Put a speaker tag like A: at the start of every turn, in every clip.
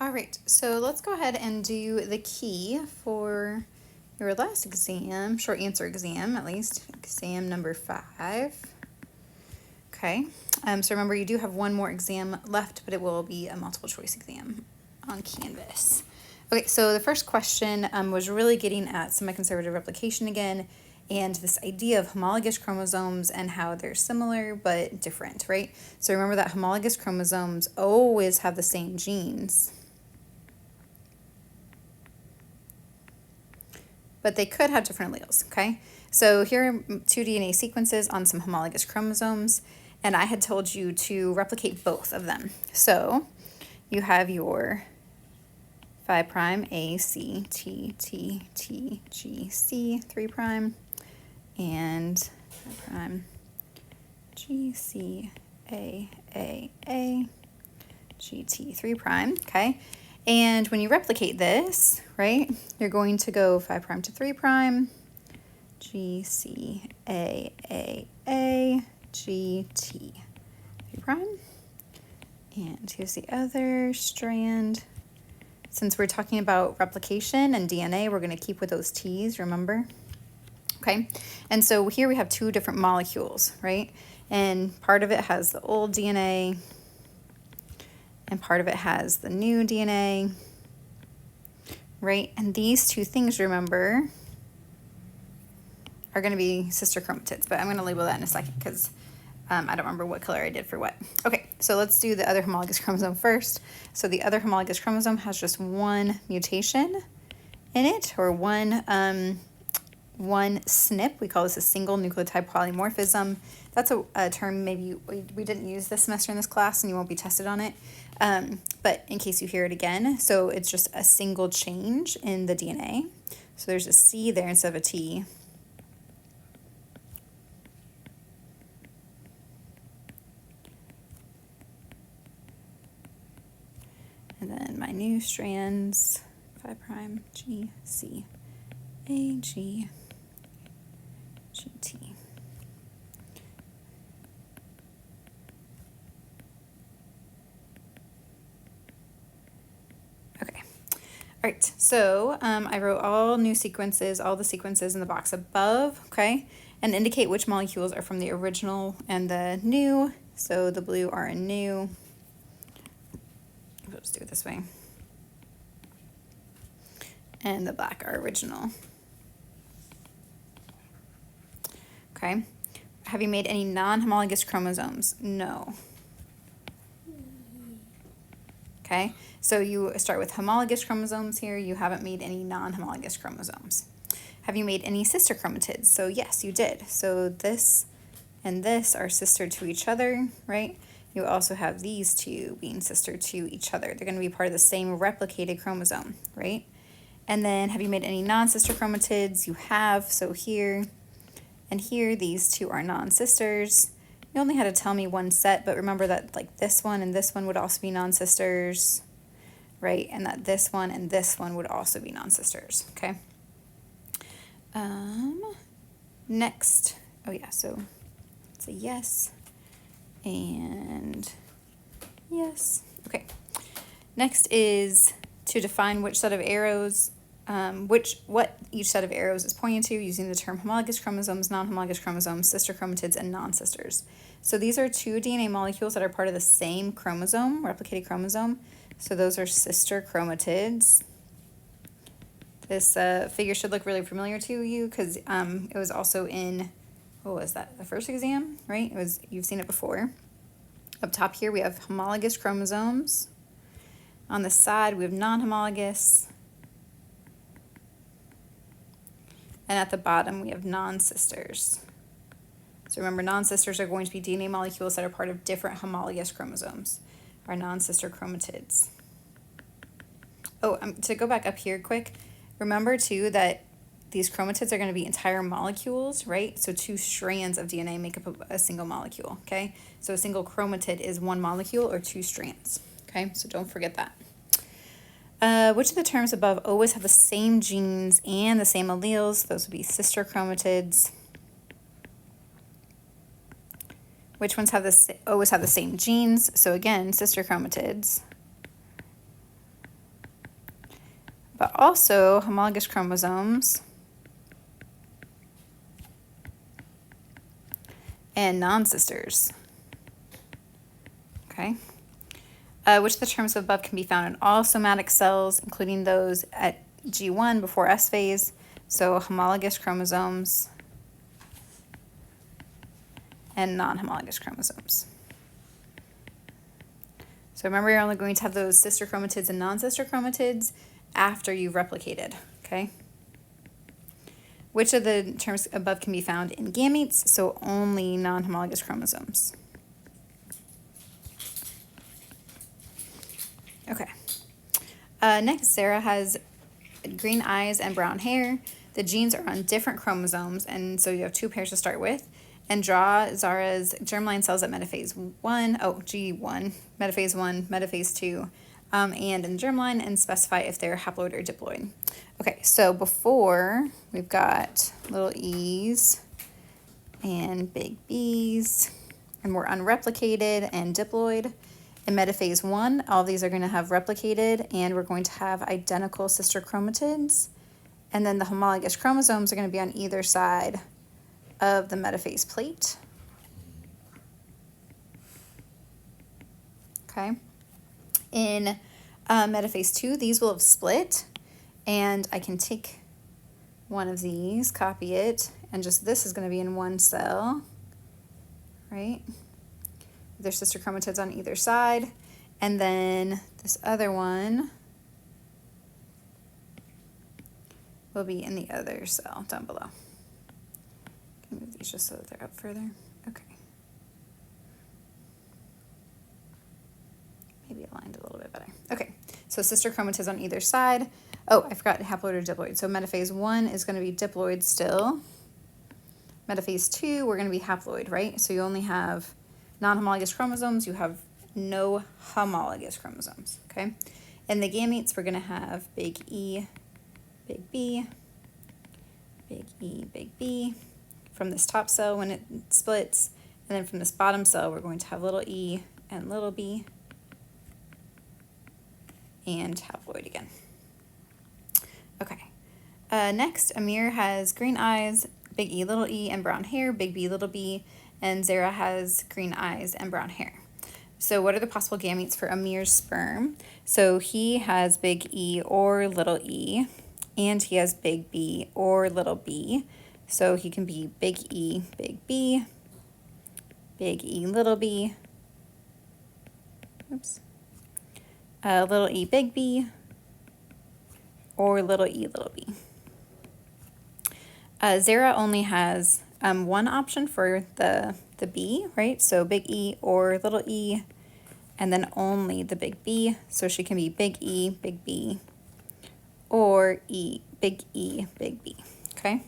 A: All right, so let's go ahead and do the key for your last exam, short answer exam, at least, exam number 5. Okay, so remember you do have one more exam left, but it will be a multiple choice exam on Canvas. Okay, so the first question was really getting at semi-conservative replication again, and this idea of homologous chromosomes and how they're similar but different, right? So remember that homologous chromosomes always have the same genes, but they could have different alleles, okay? So here are 2 DNA sequences on some homologous chromosomes, and I had told you to replicate both of them. So you have your 5' A, C, T, T, T, G, C, 3', and 5' G, C, A, G, T, 3', okay? And when you replicate this, right, you're going to go 5' to 3', G, C, A, G, T, 3'. And here's the other strand. Since we're talking about replication and DNA, we're going to keep with those T's, remember? Okay, and so here we have 2 different molecules, right? And part of it has the old DNA, and part of it has the new DNA, right? And these 2 things, remember, are going to be sister chromatids, but I'm going to label that in a second because I don't remember what color I did for what. Okay, so let's do the other homologous chromosome first. So the other homologous chromosome has just one mutation in it, or one SNP. We call this a single nucleotide polymorphism. That's a term maybe we didn't use this semester in this class, and you won't be tested on it. But in case you hear it again, so it's just a single change in the DNA. So there's a C there instead of a T. And then my new strands, 5' G, C, A, G, G, T. Okay. All right, so I wrote all new sequences, all the sequences in the box above, okay? And indicate which molecules are from the original and the new. So the blue are in new. Let's do it this way. And the black are original. Okay. Have you made any non-homologous chromosomes? No. Okay, so you start with homologous chromosomes here. You haven't made any non-homologous chromosomes. Have you made any sister chromatids? So yes, you did. So this and this are sister to each other, right? You also have these 2 being sister to each other. They're going to be part of the same replicated chromosome, right? And then have you made any non-sister chromatids? You have. So here and here, these 2 are non-sisters. You only had to tell me one set, but remember that like this one and this one would also be non-sisters, right? And that this one and this one would also be non-sisters, okay? Next, oh yeah, so it's a yes and yes. Okay, next is to define which set of arrows, what each set of arrows is pointing to using the term homologous chromosomes, non-homologous chromosomes, sister chromatids, and non-sisters. So these are 2 DNA molecules that are part of the same chromosome, replicated chromosome. So those are sister chromatids. This figure should look really familiar to you because it was also in, what was that, the first exam, right? You've seen it before. Up top here we have homologous chromosomes. On the side we have non-homologous. And at the bottom we have non-sisters. So remember, non-sisters are going to be DNA molecules that are part of different homologous chromosomes, are non-sister chromatids. Oh, to go back up here quick, remember too that these chromatids are going to be entire molecules, right? So 2 strands of DNA make up a single molecule, okay? So a single chromatid is 1 molecule or 2 strands, okay? So don't forget that. Which of the terms above always have the same genes and the same alleles? Those would be sister chromatids. Which ones always have the same genes? So again, sister chromatids. but also homologous chromosomes and non-sisters. Okay. Which of the terms above can be found in all somatic cells, including those at G1 before S phase? So homologous chromosomes and non-homologous chromosomes. So remember, you're only going to have those sister chromatids and non-sister chromatids after you've replicated, okay? Which of the terms above can be found in gametes? So only non-homologous chromosomes. Okay. Next, Sarah has green eyes and brown hair. The genes are on different chromosomes, and so you have 2 pairs to start with. And draw Zara's germline cells at metaphase 1, G1, metaphase 1, metaphase 2, and in the germline, and specify if they're haploid or diploid. Okay, so before, we've got little e's and big B's, and we're unreplicated and diploid. In metaphase 1, all these are going to have replicated, and we're going to have identical sister chromatids. And then the homologous chromosomes are going to be on either side of the metaphase plate. Okay. In metaphase 2, these will have split, and I can take one of these, copy it, and just this is going to be in one cell, right? Their sister chromatids on either side, and then this other one will be in the other cell down below. Move these just so that they're up further. Okay. Maybe aligned a little bit better. Okay, so sister chromatids on either side. Oh, I forgot haploid or diploid. So metaphase 1 is going to be diploid still. Metaphase 2, we're going to be haploid, right? So you only have non-homologous chromosomes. You have no homologous chromosomes, okay? In the gametes, we're going to have big E, big B, big E, big B. From this top cell when it splits, and then from this bottom cell we're going to have little e and little b, and haploid again. Okay, next Amir has green eyes, big E, and brown hair, big B, little b, and Zara has green eyes and brown hair. So what are the possible gametes for Amir's sperm? So he has big E or little e, and he has big B or little b. So he can be big E, big B, big E, little b, oops, little e, big B, or little e, little b. Zara only has one option for the B, right? So big E or little e, and then only the big B. So she can be big E, big B, or big E, big B, okay?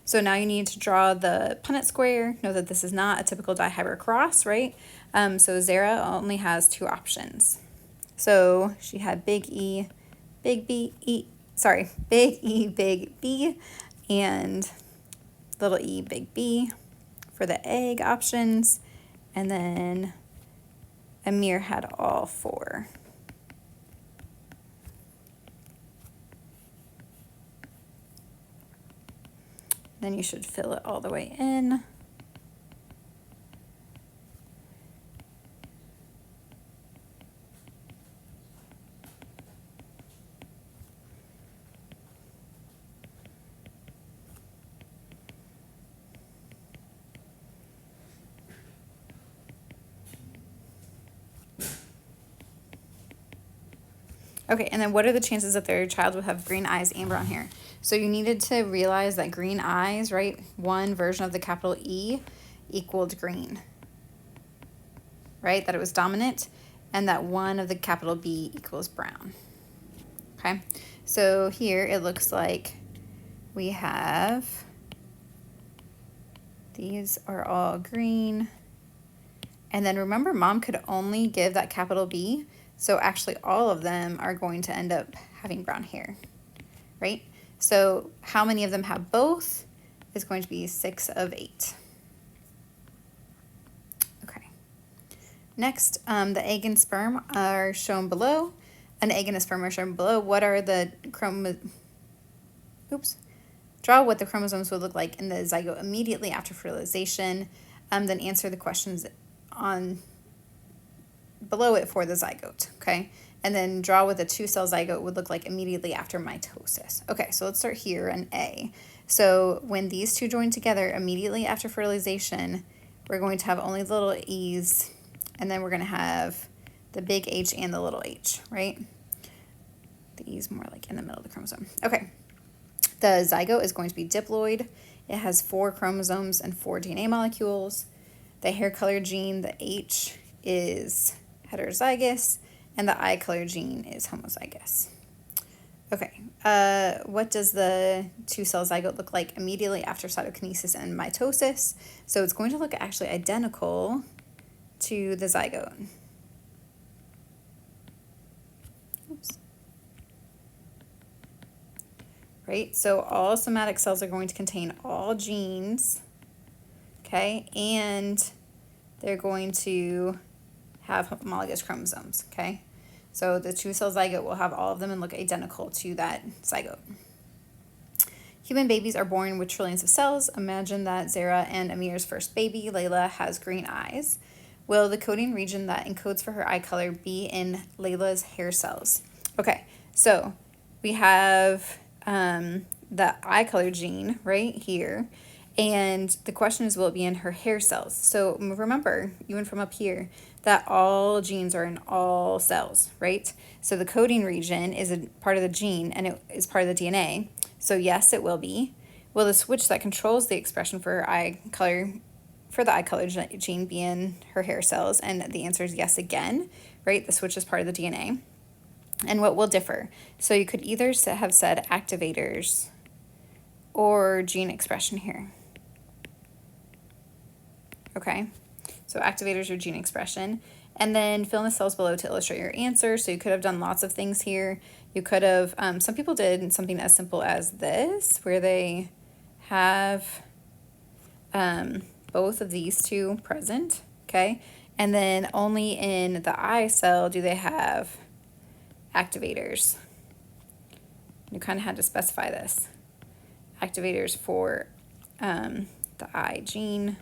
A: So now you need to draw the Punnett square. Know that this is not a typical dihybrid cross, right? So Zara only has 2 options. So she had big E, big B, big E, big B, and little e, big B for the egg options. And then Amir had all 4. Then you should fill it all the way in. Okay, and then what are the chances that their child would have green eyes and brown hair? So you needed to realize that green eyes, right, one version of the capital E equaled green, right, that it was dominant, and that one of the capital B equals brown. Okay, so here it looks like we have, these are all green, and then remember mom could only give that capital B, so actually all of them are going to end up having brown hair, right? So how many of them have both is going to be 6 of 8. Okay. Next, the egg and sperm are shown below. an egg and a sperm are shown below. What are the Draw what the chromosomes would look like in the zygote immediately after fertilization. Then answer the questions on below it for the zygote, okay? And then draw what the 2-cell zygote would look like immediately after mitosis. Okay, so let's start here in A. So when these two join together immediately after fertilization, we're going to have only the little e's, and then we're going to have the big H and the little h, right? The e's more like in the middle of the chromosome. Okay. The zygote is going to be diploid. It has 4 chromosomes and 4 DNA molecules. The hair color gene, the H, is heterozygous, and the eye color gene is homozygous. Okay, what does the 2-cell zygote look like immediately after cytokinesis and mitosis? So it's going to look actually identical to the zygote. Oops. Right? So all somatic cells are going to contain all genes, okay? And they're going to have homologous chromosomes, okay? So the 2-cell zygote will have all of them and look identical to that zygote. Human babies are born with trillions of cells. Imagine that Zara and Amir's first baby, Layla, has green eyes. Will the coding region that encodes for her eye color be in Layla's hair cells? Okay, so we have the eye color gene right here, and the question is, will it be in her hair cells? So remember, even from up here, that all genes are in all cells, right? So the coding region is a part of the gene, and it is part of the DNA. So yes, it will be. Will the switch that controls the expression for her eye color, for the eye color gene, be in her hair cells? And the answer is yes again, right? The switch is part of the DNA. And what will differ? So you could either have said activators or gene expression here. Okay, so activators or gene expression. And then fill in the cells below to illustrate your answer. So you could have done lots of things here. You could have, some people did something as simple as this, where they have both of these two present, okay? And then only in the eye cell do they have activators. You kind of had to specify this. Activators for the eye gene,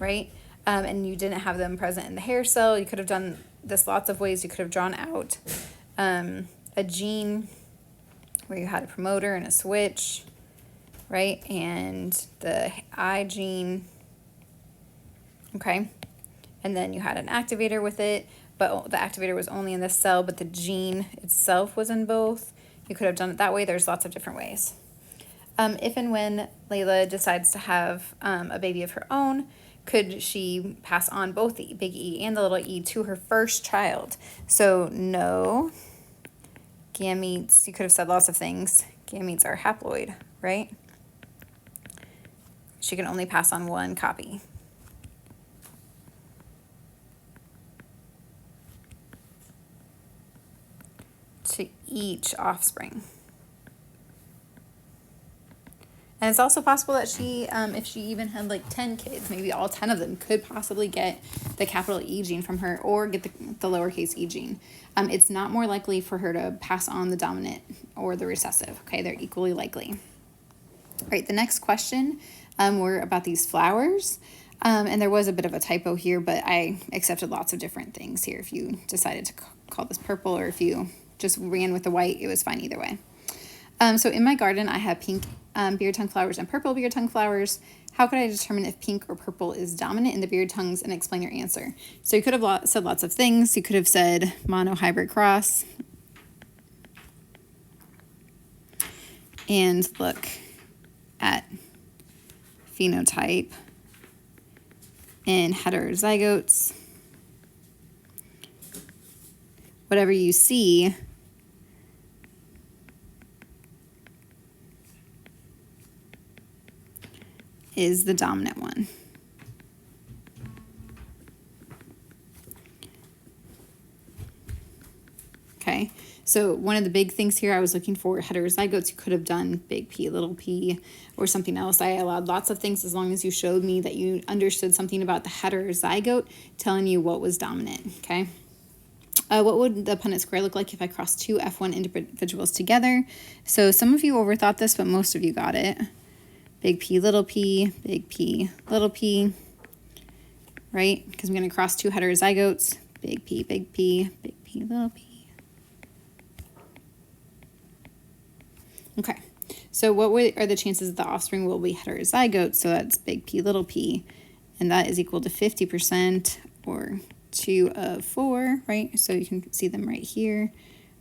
A: right? And you didn't have them present in the hair cell. You could have done this lots of ways. You could have drawn out a gene where you had a promoter and a switch, right? And the eye gene, okay? And then you had an activator with it, but the activator was only in this cell, but the gene itself was in both. You could have done it that way. There's lots of different ways. If and when Layla decides to have a baby of her own, could she pass on both the big E and the little e to her first child? So no. Gametes, you could have said lots of things. Gametes are haploid, right? She can only pass on one copy. To each offspring. And it's also possible that she, if she even had like 10 kids, maybe all 10 of them could possibly get the capital E gene from her or get the lowercase e gene. It's not more likely for her to pass on the dominant or the recessive, okay? They're equally likely. All right, the next question were about these flowers. And there was a bit of a typo here, but I accepted lots of different things here. If you decided to call this purple or if you just ran with the white, it was fine either way. So in my garden, I have pink beard tongue flowers and purple beard tongue flowers. How could I determine if pink or purple is dominant in the beard tongues and explain your answer? So you could have said lots of things. You could have said monohybrid cross. And look at phenotype in heterozygotes. Whatever you see is the dominant one. Okay, so one of the big things here I was looking for heterozygotes. You could have done big P, little p, or something else. I allowed lots of things as long as you showed me that you understood something about the heterozygote, telling you what was dominant, okay? What would the Punnett square look like if I crossed two F1 individuals together? So some of you overthought this, but most of you got it. Big P, little p, right? Because I'm going to cross two heterozygotes. Big P, little p. Okay, so what are the chances that the offspring will be heterozygote? So that's big P, little p, and that is equal to 50%, or 2 of 4, right? So you can see them right here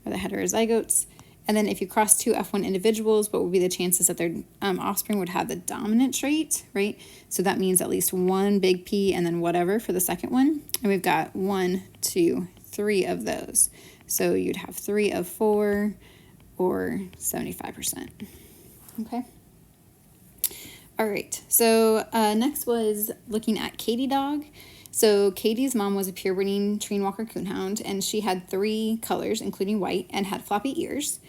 A: are the heterozygotes. And then if you cross two F1 individuals, what would be the chances that their offspring would have the dominant trait, right? So that means at least one big P and then whatever for the second one. And we've got 1, 2, 3 of those. So you'd have 3 of 4 or 75%. Okay. All right. So next was looking at Katie dog. So Katie's mom was a purebreeding Treeing Walker Coonhound, and she had 3 colors, including white, and had floppy ears.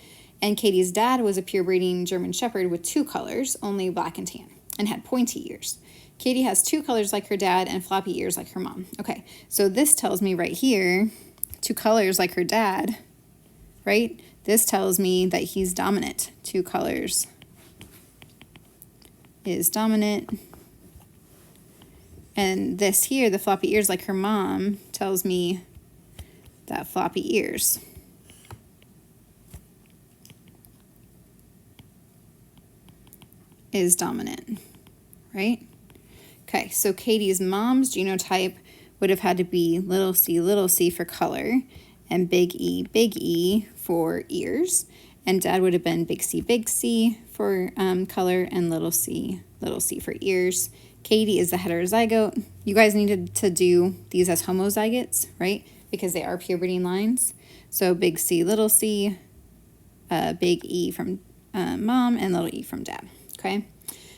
A: And Katie's dad was a purebreeding German Shepherd with 2 colors, only black and tan, and had pointy ears. Katie has 2 colors like her dad and floppy ears like her mom. Okay, so this tells me right here, 2 colors like her dad, right? This tells me that he's dominant. 2 colors is dominant. And this here, the floppy ears like her mom, tells me that floppy ears is dominant, right? Okay, so Katie's mom's genotype would have had to be little c for color, and big E for ears. And dad would have been big C for color, and little c for ears. Katie is the heterozygote. You guys needed to do these as homozygotes, right? Because they are purebreeding lines. So big C, big E from mom, and little e from dad, okay?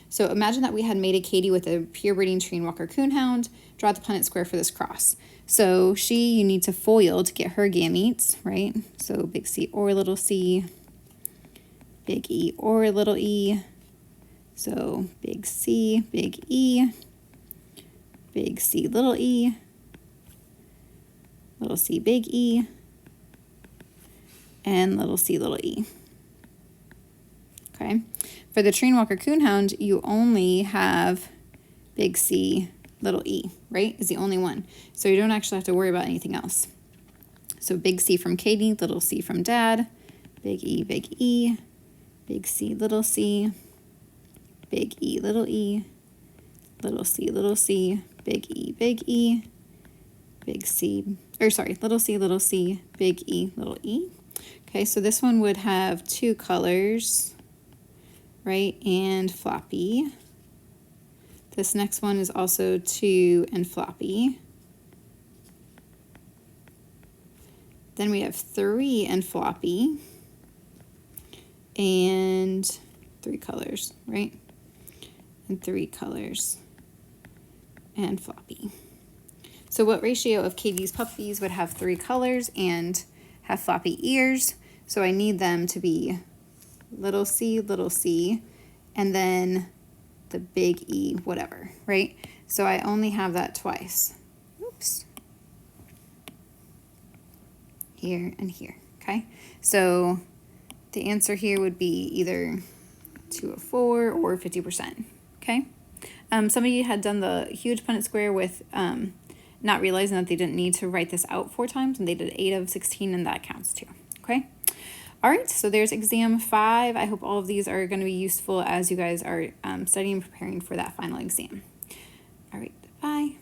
A: So imagine that we had mated Katie with a purebreeding Treeing Walker Coonhound. Draw the Punnett square for this cross. So you need to foil to get her gametes, right? So big C or little c, big E or little e. So big C, big E, big C, little c, big E, and little c, little e. Okay. For the Treeing Walker Coonhound, you only have big C, little e, right? Is the only one. So you don't actually have to worry about anything else. So big C from Katie, little c from dad, big E, big C, little c, big E, little c, big E, big C, little c, big E, little e. Okay, so this one would have 2 colors, right, and floppy. This next one is also 2 and floppy. Then we have 3 and floppy, and 3 colors, right? And 3 colors and floppy. So what ratio of Katie's puppies would have 3 colors and have floppy ears? So I need them to be little c, and then the big E, whatever, right? So I only have that twice. Oops. Here and here, okay? So the answer here would be either 2 of 4 or 50%, okay? Some of you had done the huge Punnett square with not realizing that they didn't need to write this out 4 times, and they did 8 of 16, and that counts too, okay? All right, so there's exam 5. I hope all of these are going to be useful as you guys are studying and preparing for that final exam. All right, bye.